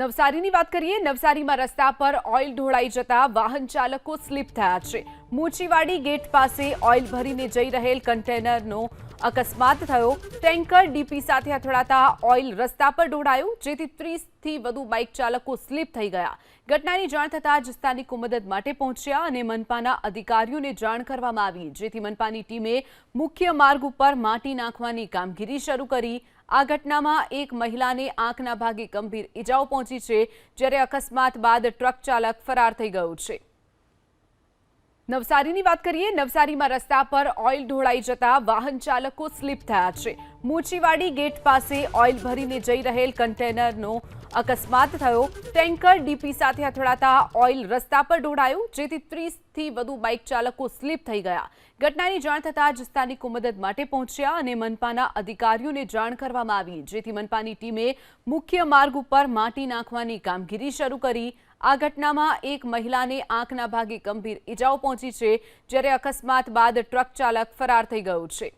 નવસારીની વાત કરીએ। નવસારીમાં રસ્તા પર ઓઇલ ઢોળાઈ જતા વાહન ચાલકો સ્લીપ થયા છે। મૂચીવાડી ગેટ પાસે ઓઇલ ભરીને જઈ રહેલ કન્ટેનરનો અકસ્માત થયો। ટેન્કર ડીપી સાથે અથડાતા ઓઇલ રસ્તા પર ઢોળાયું, જેથી 30થી વધુ બાઇક ચાલકો સ્લીપ થઈ ગયા। ઘટનાની જાણ થતાં જ સ્થાનિકો મદદ માટે પહોંચ્યા અને મનપાના અધિકારીઓને જાણ કરવામાં આવી, જેથી મનપાની ટીમે મુખ્ય માર્ગ ઉપર માટી નાખવાની કામગીરી શરૂ કરી। આ ઘટનામાં એક મહિલાને આંખના ભાગે ગંભીર ઈજાઓ પહોંચી છે, જ્યારે અકસ્માત બાદ ટ્રક ચાલક ફરાર થઈ ગયો છે। નવસારીની વાત કરીએ। નવસારીમાં રસ્તા પર ઓઇલ ઢોળાઈ જતા વાહન ચાલકો સ્લીપ થયા છે। મૂચીવાડી ગેટ પાસે ઓઇલ ભરીને જઈ રહેલ કન્ટેનરનો અકસ્માત થયો। ટેન્કર ડીપી સાથે અથડાતા ઓઇલ રસ્તા પર ઢોળાયું, જેથી 30થી વધુ બાઇક ચાલકો સ્લીપ થઈ ગયા। ઘટનાની જાણ થતાં જ સ્થાનિકો મદદ માટે પહોંચ્યા અને મનપાના અધિકારીઓને જાણ કરવામાં આવી, જેથી મનપાની ટીમે મુખ્ય માર્ગ ઉપર માટી નાખવાની કામગીરી શરૂ કરી। આ ઘટનામાં એક મહિલાને આંખના ભાગે ગંભીર ઈજાઓ પહોંચી છે, જ્યારે અકસ્માત બાદ ટ્રક ચાલક ફરાર થઈ ગયો છે।